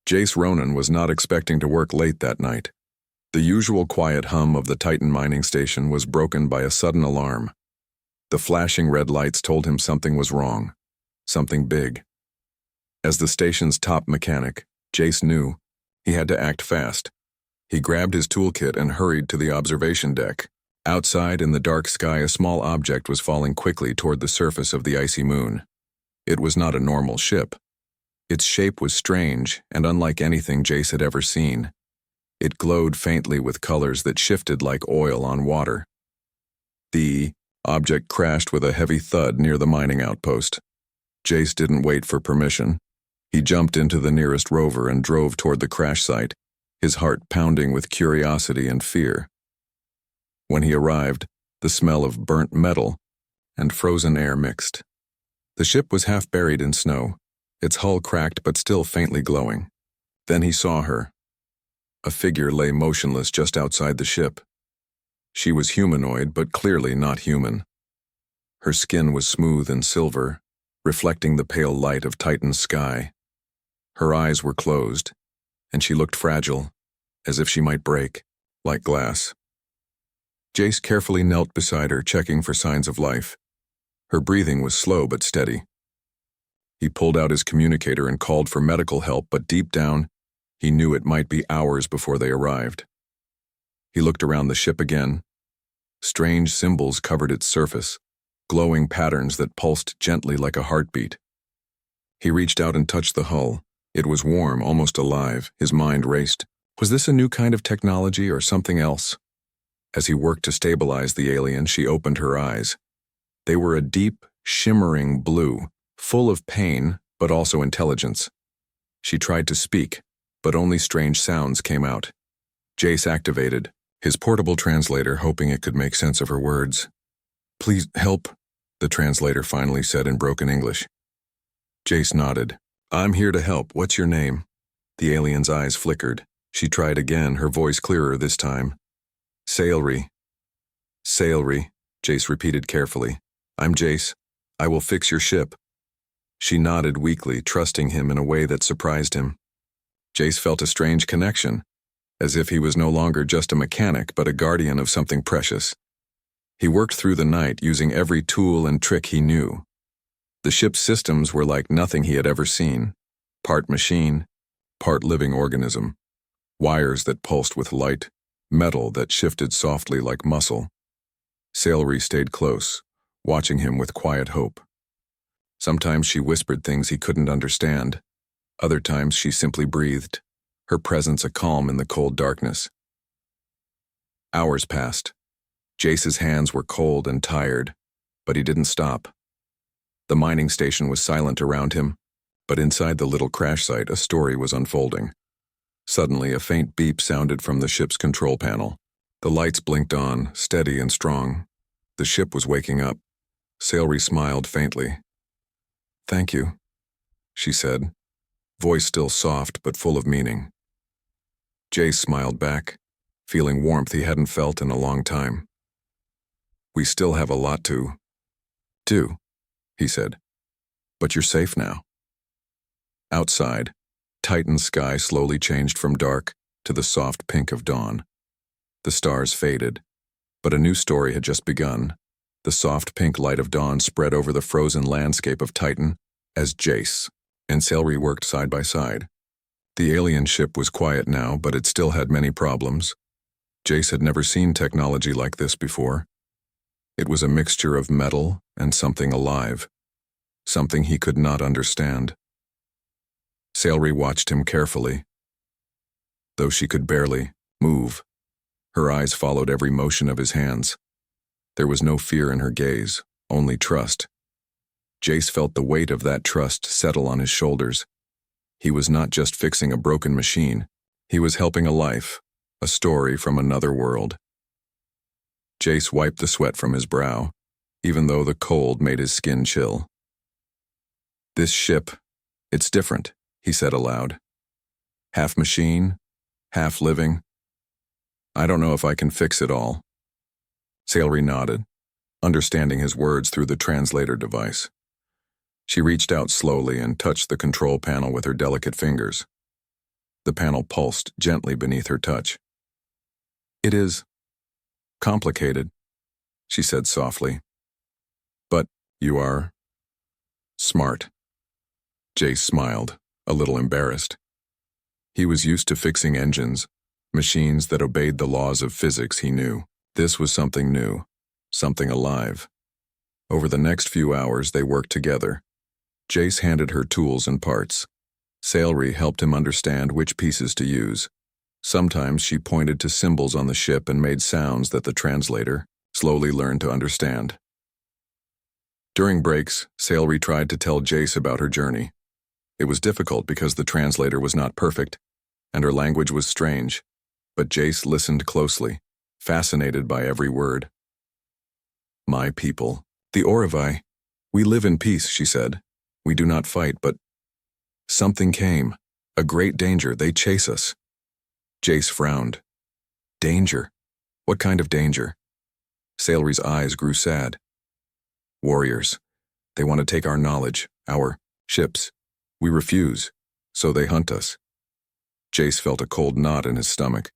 Jace Ronan was not expecting to work late that night. The usual quiet hum of the Titan mining station was broken by a sudden alarm. The flashing red lights told him something was wrong, something big. As the station's top mechanic, Jace knew he had to act fast. He grabbed his toolkit and hurried to the observation deck. Outside in the dark sky, a small object was falling quickly toward the surface of the icy moon. It was not a normal ship. Its shape was strange and unlike anything Jace had ever seen. It glowed faintly with colors that shifted like oil on water. The object crashed with a heavy thud near the mining outpost. Jace didn't wait for permission. He jumped into the nearest rover and drove toward the crash site, his heart pounding with curiosity and fear. When he arrived, the smell of burnt metal and frozen air mixed. The ship was half buried in snow, its hull cracked but still faintly glowing. Then he saw her. A figure lay motionless just outside the ship. She was humanoid, but clearly not human. Her skin was smooth and silver, reflecting the pale light of Titan's sky. Her eyes were closed, and she looked fragile, as if she might break, like glass. Jace carefully knelt beside her, checking for signs of life. Her breathing was slow but steady. He pulled out his communicator and called for medical help, but deep down, he knew it might be hours before they arrived. He looked around the ship again. Strange symbols covered its surface, glowing patterns that pulsed gently like a heartbeat. He reached out and touched the hull. It was warm, almost alive. His mind raced. Was this a new kind of technology or something else? As he worked to stabilize the alien, she opened her eyes. They were a deep, shimmering blue, full of pain, but also intelligence. She tried to speak, but only strange sounds came out. Jace activated his portable translator, hoping it could make sense of her words. "Please help," the translator finally said in broken English. Jace nodded. "I'm here to help. What's your name?" The alien's eyes flickered. She tried again, her voice clearer this time. "Scifi." "Scifi," Jace repeated carefully. "I'm Jace. I will fix your ship." She nodded weakly, trusting him in a way that surprised him. Jace felt a strange connection, as if he was no longer just a mechanic but a guardian of something precious. He worked through the night, using every tool and trick he knew. The ship's systems were like nothing he had ever seen. Part machine, part living organism. Wires that pulsed with light, metal that shifted softly like muscle. Scifi stayed close, watching him with quiet hope. Sometimes she whispered things he couldn't understand. Other times she simply breathed, her presence a calm in the cold darkness. Hours passed. Jace's hands were cold and tired, but he didn't stop. The mining station was silent around him, but inside the little crash site a story was unfolding. Suddenly a faint beep sounded from the ship's control panel. The lights blinked on, steady and strong. The ship was waking up. Scifi smiled faintly. "Thank you," she said, voice still soft but full of meaning. Jace smiled back, feeling warmth he hadn't felt in a long time. "We still have a lot to do," he said, "but you're safe now." Outside, Titan's sky slowly changed from dark to the soft pink of dawn. The stars faded, but a new story had just begun. The soft pink light of dawn spread over the frozen landscape of Titan as Jace and Scifi worked side by side. The alien ship was quiet now, but it still had many problems. Jace had never seen technology like this before. It was a mixture of metal and something alive, something he could not understand. Scifi watched him carefully. Though she could barely move, her eyes followed every motion of his hands. There was no fear in her gaze, only trust. Jace felt the weight of that trust settle on his shoulders. He was not just fixing a broken machine. He was helping a life, a story from another world. Jace wiped the sweat from his brow, even though the cold made his skin chill. "This ship, it's different," he said aloud. "Half machine, half living. I don't know if I can fix it all." Scifi nodded, understanding his words through the translator device. She reached out slowly and touched the control panel with her delicate fingers. The panel pulsed gently beneath her touch. "It is complicated," she said softly. "But you are smart." Jace smiled, a little embarrassed. He was used to fixing engines, machines that obeyed the laws of physics he knew. This was something new, something alive. Over the next few hours, they worked together. Jace handed her tools and parts. Salery helped him understand which pieces to use. Sometimes she pointed to symbols on the ship and made sounds that the translator slowly learned to understand. During breaks, Salery tried to tell Jace about her journey. It was difficult because the translator was not perfect, and her language was strange, but Jace listened closely, fascinated by every word. "My people, the Orcs, we live in peace," she said. "We do not fight, but something came, a great danger, they chase us." Jace frowned. "Danger? What kind of danger?" Salery's eyes grew sad. "Warriors. They want to take our knowledge, our ships. We refuse, so they hunt us." Jace felt a cold knot in his stomach.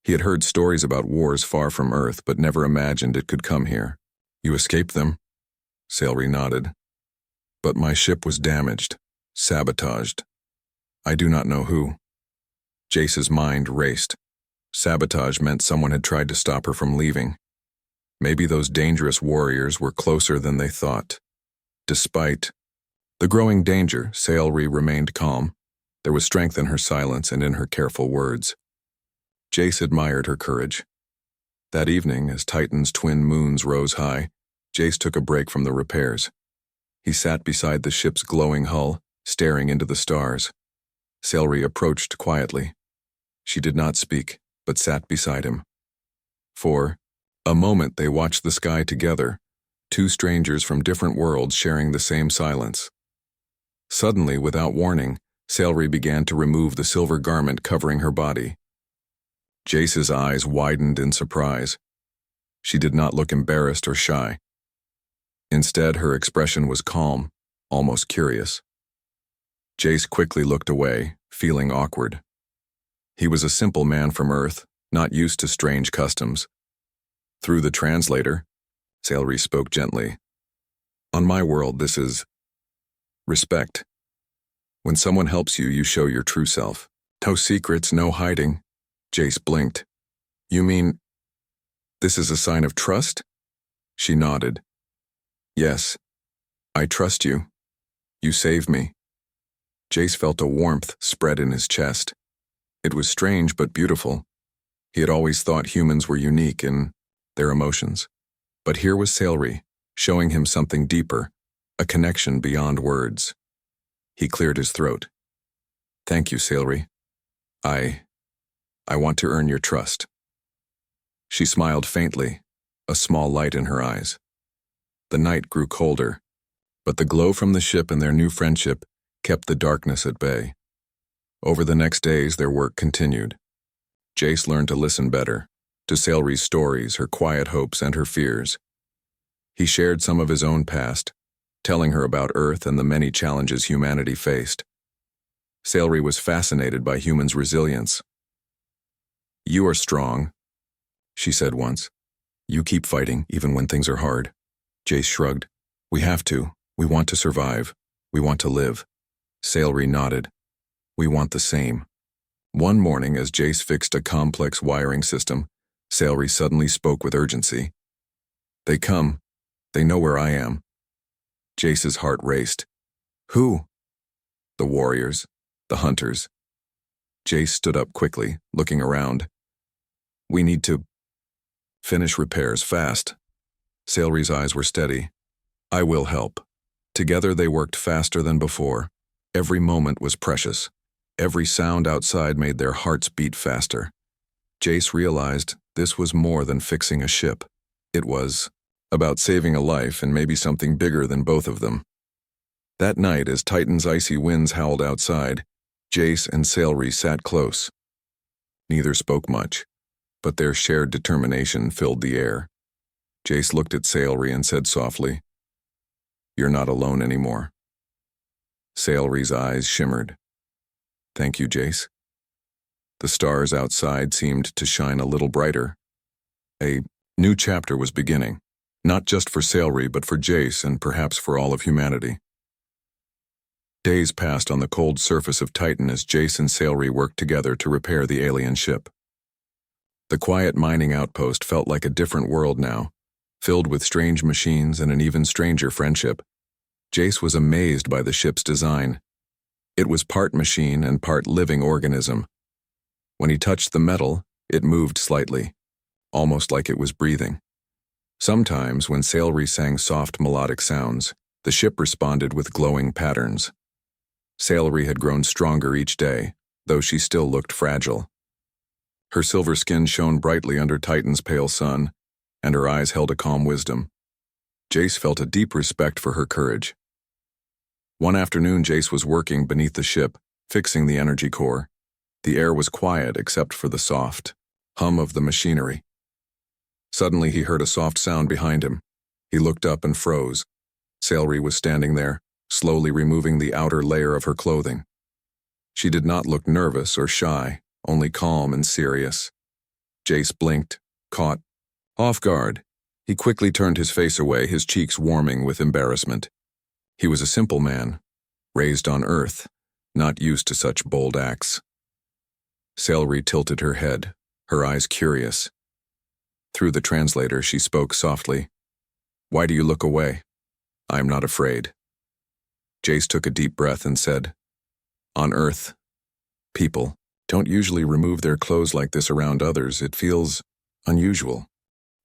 He had heard stories about wars far from Earth, but never imagined it could come here. "You escaped them?" Salery nodded. "But my ship was damaged, sabotaged. I do not know who." Jace's mind raced. Sabotage meant someone had tried to stop her from leaving. Maybe those dangerous warriors were closer than they thought. Despite the growing danger, Salery remained calm. There was strength in her silence and in her careful words. Jace admired her courage. That evening, as Titan's twin moons rose high, Jace took a break from the repairs. He sat beside the ship's glowing hull, staring into the stars. Salery approached quietly. She did not speak, but sat beside him. For a moment they watched the sky together, two strangers from different worlds sharing the same silence. Suddenly, without warning, Salery began to remove the silver garment covering her body. Jace's eyes widened in surprise. She did not look embarrassed or shy. Instead, her expression was calm, almost curious. Jace quickly looked away, feeling awkward. He was a simple man from Earth, not used to strange customs. Through the translator, Salery spoke gently. "On my world, this is respect. When someone helps you, you show your true self. No secrets, no hiding." Jace blinked. "You mean this is a sign of trust?" She nodded. "Yes, I trust you. You saved me." Jace felt a warmth spread in his chest. It was strange but beautiful. He had always thought humans were unique in their emotions. But here was Salery, showing him something deeper, a connection beyond words. He cleared his throat. "Thank you, Salery. I want to earn your trust." She smiled faintly, a small light in her eyes. The night grew colder, but the glow from the ship and their new friendship kept the darkness at bay. Over the next days, their work continued. Jace learned to listen better, to Salery's stories, her quiet hopes, and her fears. He shared some of his own past, telling her about Earth and the many challenges humanity faced. Salery was fascinated by humans' resilience. "You are strong," she said once. "You keep fighting, even when things are hard." Jace shrugged. "We have to. We want to survive. We want to live." Salery nodded. "We want the same." One morning, as Jace fixed a complex wiring system, Salery suddenly spoke with urgency. "They come. They know where I am." Jace's heart raced. "Who?" "The warriors. The hunters." Jace stood up quickly, looking around. "We need to finish repairs fast." Salery's eyes were steady. "I will help." Together they worked faster than before. Every moment was precious. Every sound outside made their hearts beat faster. Jace realized this was more than fixing a ship. It was about saving a life and maybe something bigger than both of them. That night, as Titan's icy winds howled outside, Jace and Salery sat close. Neither spoke much, but their shared determination filled the air. Jace looked at Salery and said softly, "You're not alone anymore." Salery's eyes shimmered. "Thank you, Jace." The stars outside seemed to shine a little brighter. A new chapter was beginning, not just for Scifi but for Jace and perhaps for all of humanity. Days passed on the cold surface of Titan as Jace and Scifi worked together to repair the alien ship. The quiet mining outpost felt like a different world now, filled with strange machines and an even stranger friendship. Jace was amazed by the ship's design. It was part machine and part living organism. When he touched the metal, it moved slightly, almost like it was breathing. Sometimes, when Scifi sang soft melodic sounds, the ship responded with glowing patterns. Scifi had grown stronger each day, though she still looked fragile. Her silver skin shone brightly under Titan's pale sun, and her eyes held a calm wisdom. Jace felt a deep respect for her courage. One afternoon, Jace was working beneath the ship, fixing the energy core. The air was quiet except for the soft hum of the machinery. Suddenly, he heard a soft sound behind him. He looked up and froze. Scifi was standing there, slowly removing the outer layer of her clothing. She did not look nervous or shy, only calm and serious. Jace blinked, caught off guard. He quickly turned his face away, his cheeks warming with embarrassment. He was a simple man, raised on Earth, not used to such bold acts. Scifi tilted her head, her eyes curious. Through the translator, she spoke softly. "Why do you look away? I am not afraid." Jace took a deep breath and said, "On Earth, people don't usually remove their clothes like this around others. It feels unusual."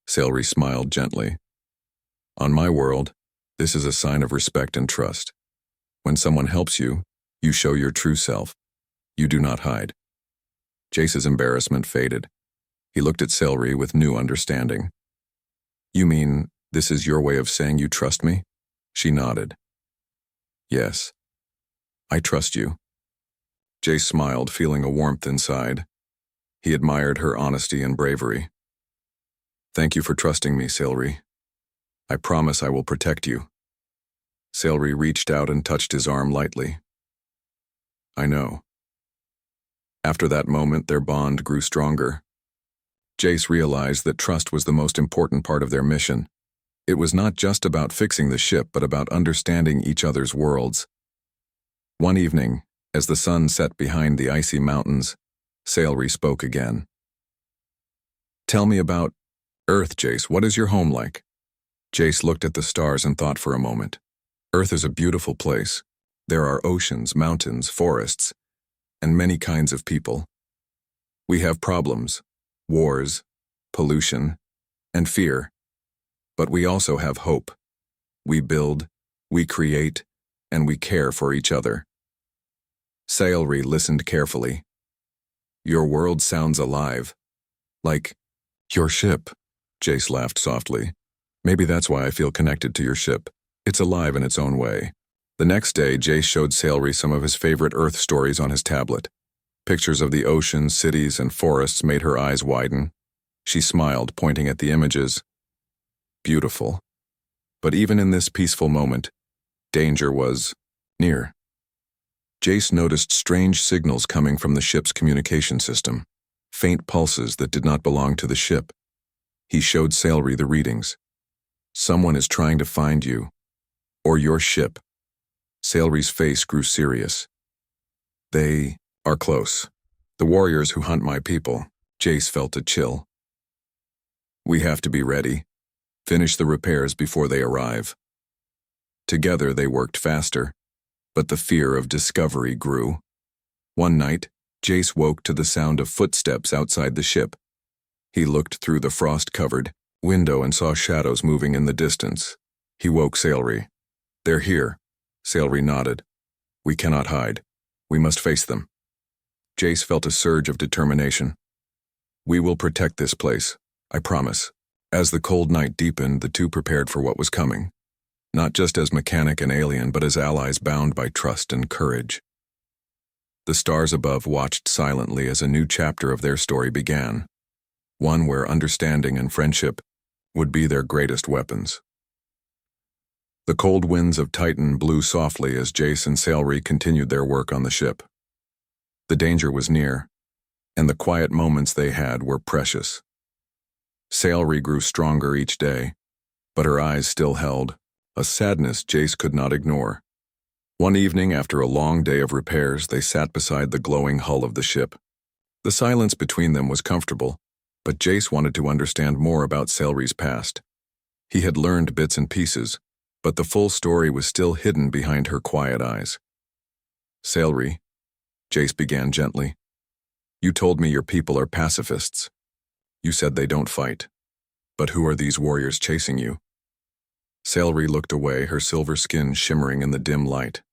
Scifi smiled gently. "On my world, this is a sign of respect and trust. When someone helps you, you show your true self. You do not hide." Jace's embarrassment faded. He looked at Scifi with new understanding. "You mean this is your way of saying you trust me?" She nodded. "Yes, I trust you." Jace smiled, feeling a warmth inside. He admired her honesty and bravery. "Thank you for trusting me, Scifi. I promise I will protect you." Scifi reached out and touched his arm lightly. "I know." After that moment, their bond grew stronger. Jace realized that trust was the most important part of their mission. It was not just about fixing the ship, but about understanding each other's worlds. One evening, as the sun set behind the icy mountains, Scifi spoke again. "Tell me about Earth, Jace. What is your home like?" Jace looked at the stars and thought for a moment. Earth is a beautiful place. There are oceans, mountains, forests, and many kinds of people. We have problems, wars, pollution, and fear. But we also have hope. We build, we create, and we care for each other. Scifi listened carefully. "Your world sounds alive. Like your ship." Jace laughed softly. "Maybe that's why I feel connected to your ship. It's alive in its own way." The next day, Jace showed Scifi some of his favorite Earth stories on his tablet. Pictures of the ocean, cities, and forests made her eyes widen. She smiled, pointing at the images. Beautiful. But even in this peaceful moment, danger was near. Jace noticed strange signals coming from the ship's communication system, faint pulses that did not belong to the ship. He showed Scifi the readings. "Someone is trying to find you, or your ship." Scifi's face grew serious. "They are close. The warriors who hunt my people." Jace felt a chill. "We have to be ready. Finish the repairs before they arrive." Together they worked faster, but the fear of discovery grew. One night, Jace woke to the sound of footsteps outside the ship. He looked through the frost-covered window and saw shadows moving in the distance. He woke Scifi. "They're here." Scifi nodded. "We cannot hide. We must face them." Jace felt a surge of determination. "We will protect this place, I promise." As the cold night deepened, the two prepared for what was coming, not just as mechanic and alien, but as allies bound by trust and courage. The stars above watched silently as a new chapter of their story began, one where understanding and friendship would be their greatest weapons. The cold winds of Titan blew softly as Jace and Scifi continued their work on the ship. The danger was near. and the quiet moments they had were precious. Scifi grew stronger each day, but her eyes still held a sadness Jace could not ignore. One evening, after a long day of repairs, they sat beside the glowing hull of the ship. The silence between them was comfortable, but Jace wanted to understand more about Scifi's past. He had learned bits and pieces, but the full story was still hidden behind her quiet eyes. "Scifi," Jace began gently, "you told me your people are pacifists. You said they don't fight. But who are these warriors chasing you?" Scifi looked away, her silver skin shimmering in the dim light.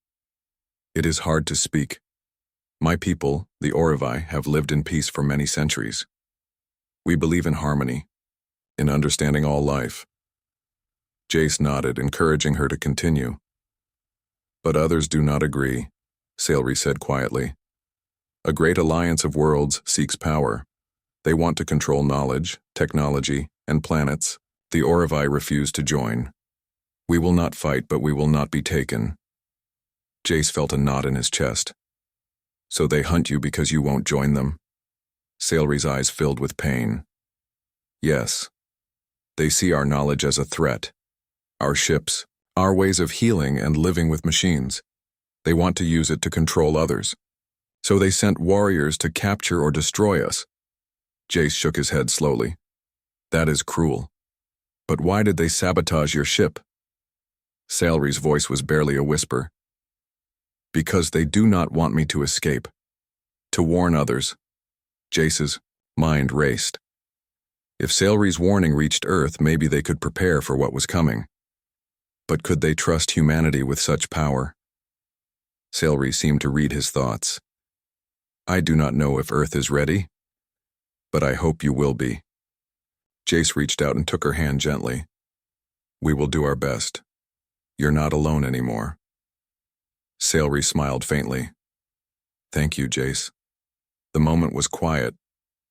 "It is hard to speak. My people, the Orcs, have lived in peace for many centuries. We believe in harmony, in understanding all life." Jace nodded, encouraging her to continue. "But others do not agree," Scifi said quietly. "A great alliance of worlds seeks power. They want to control knowledge, technology, and planets. The Orcs refuse to join. We will not fight, but we will not be taken." Jace felt a knot in his chest. "So they hunt you because you won't join them?" Scifi's eyes filled with pain. "Yes. They see our knowledge as a threat. Our ships, our ways of healing and living with machines. They want to use it to control others. So they sent warriors to capture or destroy us." Jace shook his head slowly. "That is cruel. But why did they sabotage your ship?" Scifi's voice was barely a whisper. "Because they do not want me to escape. To warn others." Jace's mind raced. If Scifi's warning reached Earth, maybe they could prepare for what was coming. But could they trust humanity with such power? Scifi seemed to read his thoughts. "I do not know if Earth is ready, but I hope you will be." Jace reached out and took her hand gently. "We will do our best. You're not alone anymore." Scifi smiled faintly. "Thank you, Jace." The moment was quiet,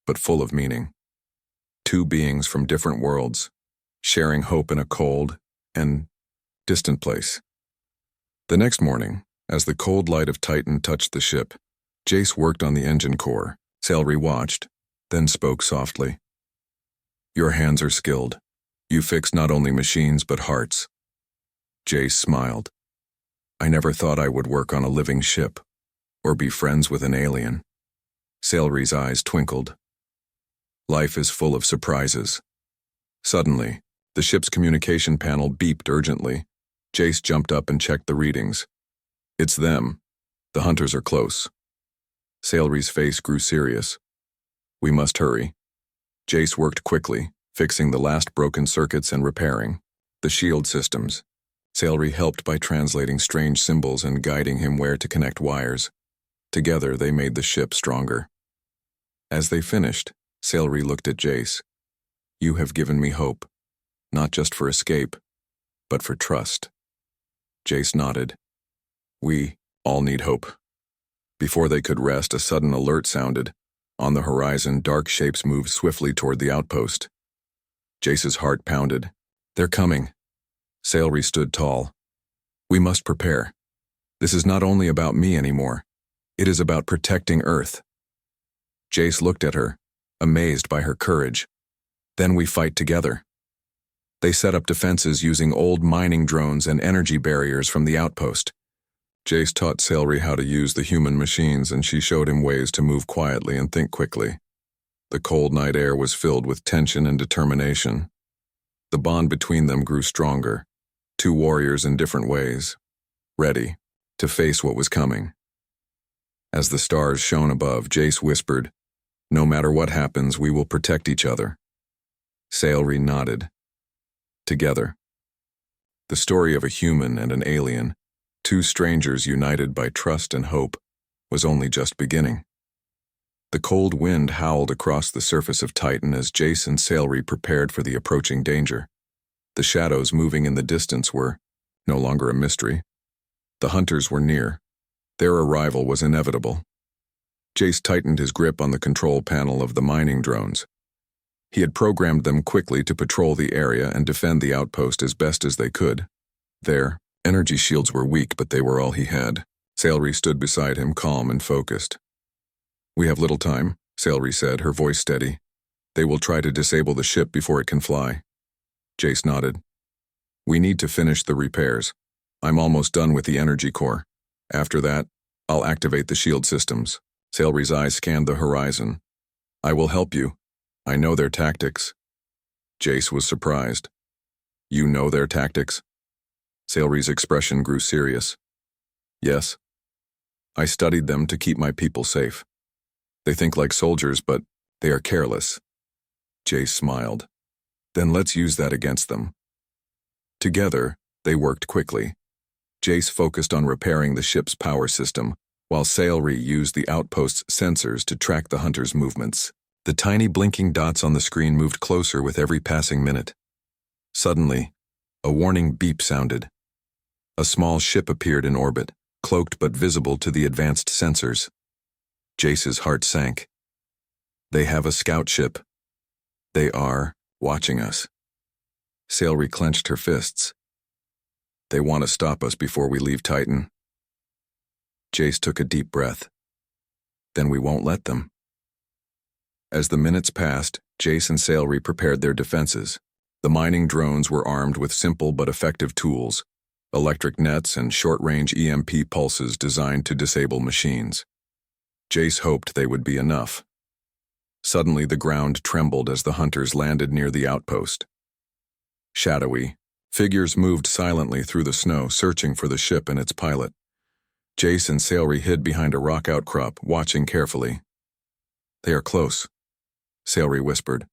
but full of meaning. Two beings from different worlds, sharing hope in a cold and distant place. The next morning, as the cold light of Titan touched the ship, Jace worked on the engine core. Scifi watched, then spoke softly. "Your hands are skilled. You fix not only machines but hearts." Jace smiled. "I never thought I would work on a living ship, or be friends with an alien." Scifi's eyes twinkled. "Life is full of surprises." Suddenly, the ship's communication panel beeped urgently. Jace jumped up and checked the readings. "It's them. The hunters are close." Scifi's face grew serious. "We must hurry." Jace worked quickly, fixing the last broken circuits and repairing the shield systems. Scifi helped by translating strange symbols and guiding him where to connect wires. Together, they made the ship stronger. As they finished, Scifi looked at Jace. "You have given me hope, not just for escape, but for trust." Jace nodded. "We all need hope." Before they could rest, a sudden alert sounded. On the horizon, dark shapes moved swiftly toward the outpost. Jace's heart pounded. "They're coming." Scifi stood tall. "We must prepare. This is not only about me anymore. It is about protecting Earth." Jace looked at her, amazed by her courage. "Then we fight together." They set up defenses using old mining drones and energy barriers from the outpost. Jace taught Scifi how to use the human machines, and she showed him ways to move quietly and think quickly. The cold night air was filled with tension and determination. The bond between them grew stronger, two warriors in different ways, ready to face what was coming. As the stars shone above, Jace whispered, "No matter what happens, we will protect each other." Scifi nodded. Together. The story of a human and an alien, two strangers united by trust and hope, was only just beginning. The cold wind howled across the surface of Titan as Jace and Scifi prepared for the approaching danger. The shadows moving in the distance were no longer a mystery. The hunters were near. Their arrival was inevitable. Jace tightened his grip on the control panel of the mining drones. He had programmed them quickly to patrol the area and defend the outpost as best as they could. Their energy shields were weak, but they were all he had. Scifi stood beside him, calm and focused. "We have little time," Scifi Salery said, her voice steady. They will try to disable the ship before it can fly. Jace nodded. We need to finish the repairs. I'm almost done with the energy core. After that, I'll activate the shield systems. Salery's eyes scanned the horizon. I will help you. I know their tactics. Jace was surprised. You know their tactics? Salery's expression grew serious. Yes. I studied them to keep my people safe. They think like soldiers, but they are careless. Jace smiled. Then let's use that against them. Together, they worked quickly. Jace focused on repairing the ship's power system, while Salery used the outpost's sensors to track the hunters' movements. The tiny blinking dots on the screen moved closer with every passing minute. Suddenly, a warning beep sounded. A small ship appeared in orbit, cloaked but visible to the advanced sensors. Jace's heart sank. They have a scout ship. They are watching us. Salery clenched her fists. They want to stop us before we leave Titan. Jace took a deep breath. Then we won't let them. As the minutes passed, Jace and Salery prepared their defenses. The mining drones were armed with simple but effective tools, electric nets and short-range EMP pulses designed to disable machines. Jace hoped they would be enough. Suddenly the ground trembled as the hunters landed near the outpost. Shadowy, figures moved silently through the snow, searching for the ship and its pilot. Jace and Salery hid behind a rock outcrop, watching carefully. They are close, Salery whispered.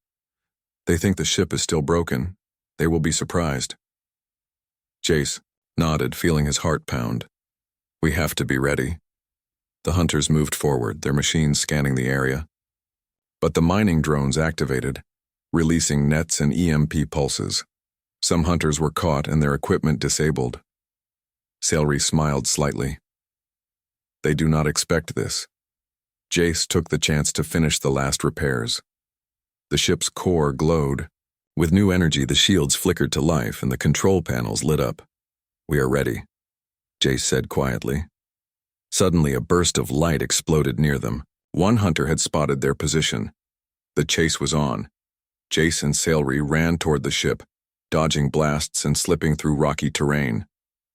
They think the ship is still broken. They will be surprised. Jace nodded, feeling his heart pound. We have to be ready. The hunters moved forward, their machines scanning the area. But the mining drones activated, releasing nets and EMP pulses. Some hunters were caught and their equipment disabled. Salery smiled slightly. They do not expect this. Jace took the chance to finish the last repairs. The ship's core glowed. With new energy, the shields flickered to life and the control panels lit up. We are ready, Jace said quietly. Suddenly, a burst of light exploded near them. One hunter had spotted their position. The chase was on. Jace and Salery ran toward the ship, dodging blasts and slipping through rocky terrain.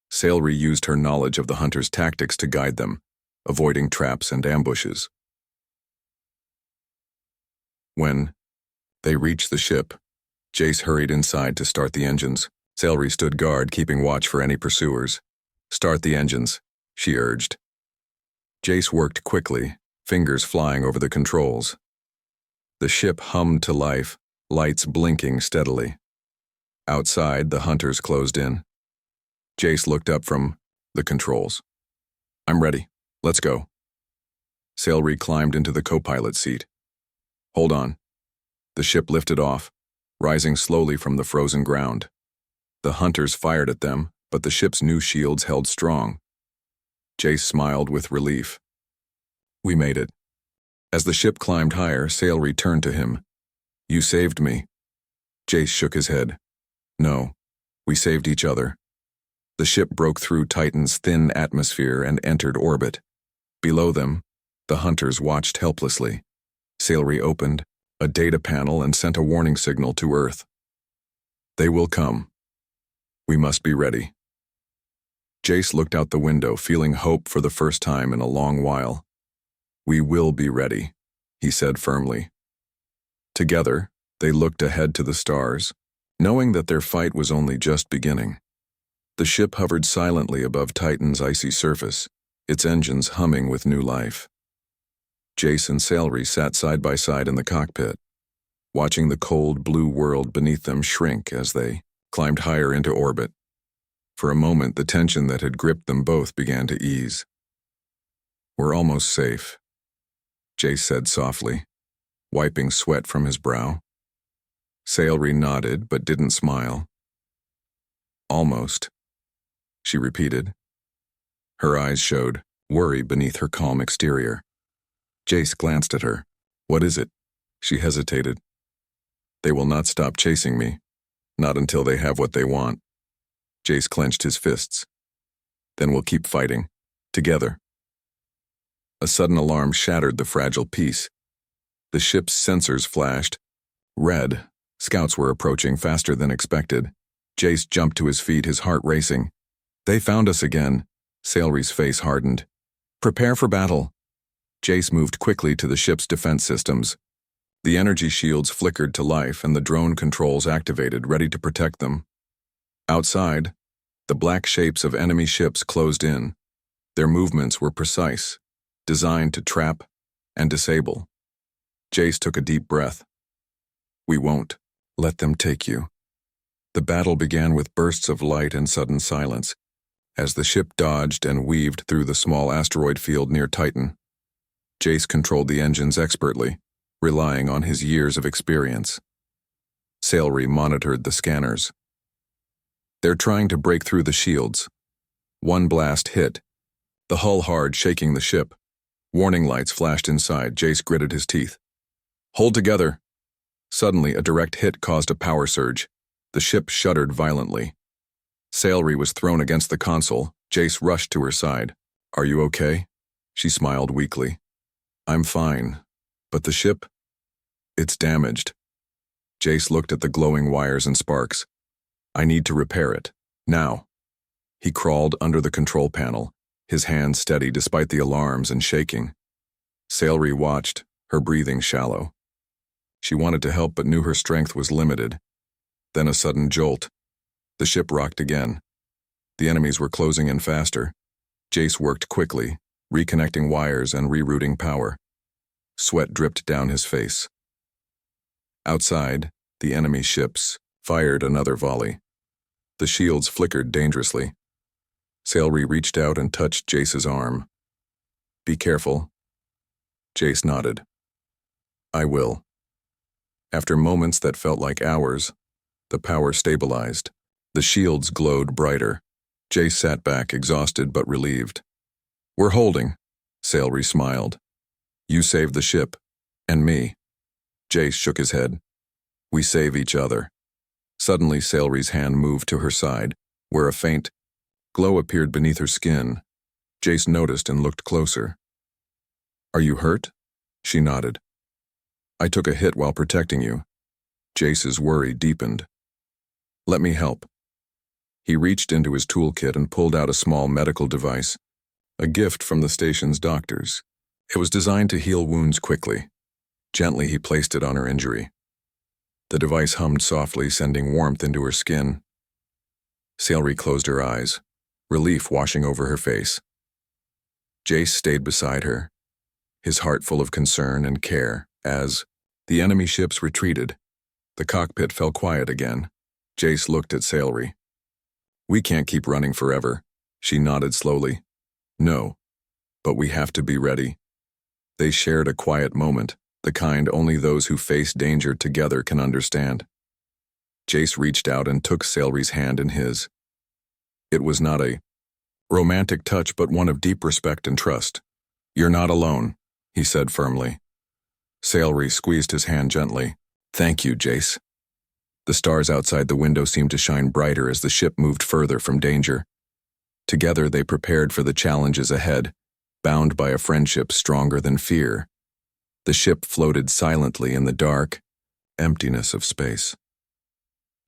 Salery used her knowledge of the hunters' tactics to guide them, avoiding traps and ambushes. When they reached the ship, Jace hurried inside to start the engines. Salery stood guard, keeping watch for any pursuers. Start the engines, she urged. Jace worked quickly, fingers flying over the controls. The ship hummed to life, lights blinking steadily. Outside, the hunters closed in. Jace looked up from the controls. I'm ready. Let's go. Salery climbed into the co-pilot seat. Hold on. The ship lifted off, rising slowly from the frozen ground. The hunters fired at them, but the ship's new shields held strong. Jace smiled with relief. We made it. As the ship climbed higher, Salery turned to him. You saved me. Jace shook his head. No, we saved each other. The ship broke through Titan's thin atmosphere and entered orbit. Below them, the hunters watched helplessly. Salery opened a data panel and sent a warning signal to Earth. They will come. We must be ready. Jace looked out the window, feeling hope for the first time in a long while. We will be ready, he said firmly. Together, they looked ahead to the stars, knowing that their fight was only just beginning. The ship hovered silently above Titan's icy surface, its engines humming with new life. Jace and Salery sat side by side in the cockpit, watching the cold blue world beneath them shrink as they climbed higher into orbit. For a moment, the tension that had gripped them both began to ease. We're almost safe, Jace said softly, wiping sweat from his brow. Salery nodded but didn't smile. Almost, she repeated. Her eyes showed worry beneath her calm exterior. Jace glanced at her. What is it? She hesitated. They will not stop chasing me, not until they have what they want. Jace clenched his fists. Then we'll keep fighting, together. A sudden alarm shattered the fragile peace. The ship's sensors flashed. Red. Scouts were approaching faster than expected. Jace jumped to his feet, his heart racing. They found us again. Sailry's face hardened. Prepare for battle. Jace moved quickly to the ship's defense systems. The energy shields flickered to life and the drone controls activated, ready to protect them. Outside, the black shapes of enemy ships closed in. Their movements were precise, designed to trap and disable. Jace took a deep breath. We won't let them take you. The battle began with bursts of light and sudden silence, as the ship dodged and weaved through the small asteroid field near Titan. Jace controlled the engines expertly, relying on his years of experience. Sailry monitored the scanners. They're trying to break through the shields. One blast hit, the hull hard, shaking the ship. Warning lights flashed inside. Jace gritted his teeth. Hold together. Suddenly, a direct hit caused a power surge. The ship shuddered violently. Sailry was thrown against the console. Jace rushed to her side. Are you okay? She smiled weakly. I'm fine. But the ship? It's damaged. Jace looked at the glowing wires and sparks. I need to repair it. Now. He crawled under the control panel, his hands steady despite the alarms and shaking. Sailry watched, her breathing shallow. She wanted to help but knew her strength was limited. Then a sudden jolt. The ship rocked again. The enemies were closing in faster. Jace worked quickly, reconnecting wires and rerouting power. Sweat dripped down his face. Outside, the enemy ships fired another volley. The shields flickered dangerously. Sailry reached out and touched Jace's arm. Be careful. Jace nodded. I will. After moments that felt like hours, the power stabilized. The shields glowed brighter. Jace sat back, exhausted but relieved. We're holding, Sailry smiled. You saved the ship. And me. Jace shook his head. We save each other. Suddenly, Sailry's hand moved to her side, where a faint glow appeared beneath her skin. Jace noticed and looked closer. Are you hurt? She nodded. I took a hit while protecting you. Jace's worry deepened. Let me help. He reached into his toolkit and pulled out a small medical device, a gift from the station's doctors. It was designed to heal wounds quickly. Gently, he placed it on her injury. The device hummed softly, sending warmth into her skin. Sailry closed her eyes, relief washing over her face. Jace stayed beside her, his heart full of concern and care, as the enemy ships retreated. The cockpit fell quiet again. Jace looked at Sailry. We can't keep running forever. She nodded slowly. No, but we have to be ready. They shared a quiet moment, the kind only those who face danger together can understand. Jace reached out and took Sailry's hand in his. It was not a romantic touch, but one of deep respect and trust. You're not alone, he said firmly. Sailry squeezed his hand gently. Thank you, Jace. The stars outside the window seemed to shine brighter as the ship moved further from danger. Together they prepared for the challenges ahead, bound by a friendship stronger than fear. The ship floated silently in the dark emptiness of space.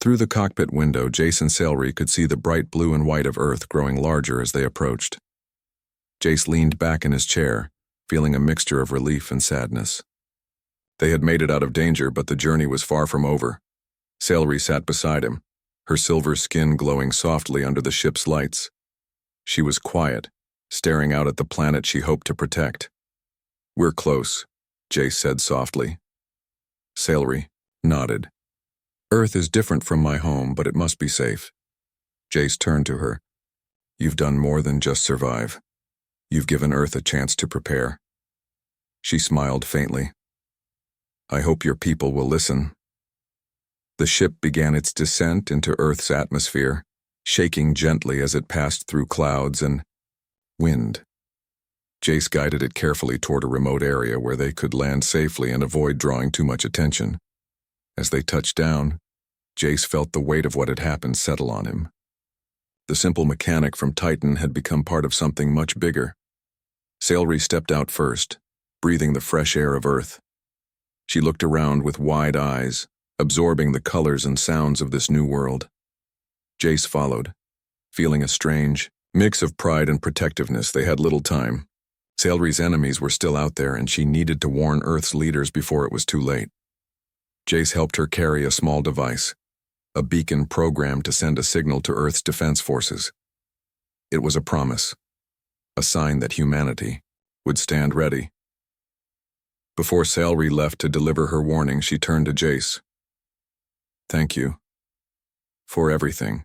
Through the cockpit window, Jace and Sailry could see the bright blue and white of Earth growing larger as they approached. Jace leaned back in his chair, feeling a mixture of relief and sadness. They had made it out of danger, but the journey was far from over. Sailry sat beside him, her silver skin glowing softly under the ship's lights. She was quiet, staring out at the planet she hoped to protect. We're close, Jace said softly. Sailry nodded. Earth is different from my home, but it must be safe. Jace turned to her. You've done more than just survive. You've given Earth a chance to prepare. She smiled faintly. I hope your people will listen. The ship began its descent into Earth's atmosphere, shaking gently as it passed through clouds and wind. Jace guided it carefully toward a remote area where they could land safely and avoid drawing too much attention. As they touched down, Jace felt the weight of what had happened settle on him. The simple mechanic from Titan had become part of something much bigger. Sailry stepped out first, breathing the fresh air of Earth. She looked around with wide eyes, absorbing the colors and sounds of this new world. Jace followed, feeling a strange mix of pride and protectiveness. They had little time. Sailry's enemies were still out there, and she needed to warn Earth's leaders before it was too late. Jace helped her carry a small device, a beacon programmed to send a signal to Earth's defense forces. It was a promise, a sign that humanity would stand ready. Before Sailry left to deliver her warning, she turned to Jace. "Thank you for everything."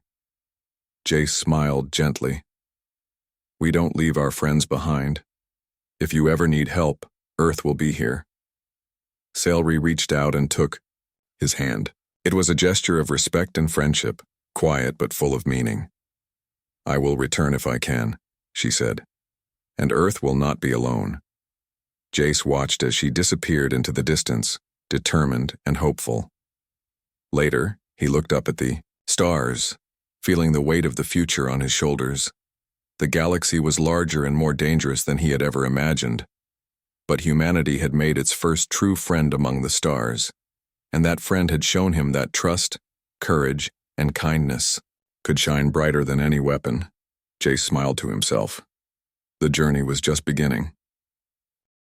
Jace smiled gently. "We don't leave our friends behind. If you ever need help, Earth will be here." Sailry reached out and took his hand. It was a gesture of respect and friendship, quiet but full of meaning. "I will return if I can," she said, "and Earth will not be alone." Jace watched as she disappeared into the distance, determined and hopeful. Later, he looked up at the stars, feeling the weight of the future on his shoulders. The galaxy was larger and more dangerous than he had ever imagined. But humanity had made its first true friend among the stars, and that friend had shown him that trust, courage, and kindness could shine brighter than any weapon. Jace smiled to himself. The journey was just beginning.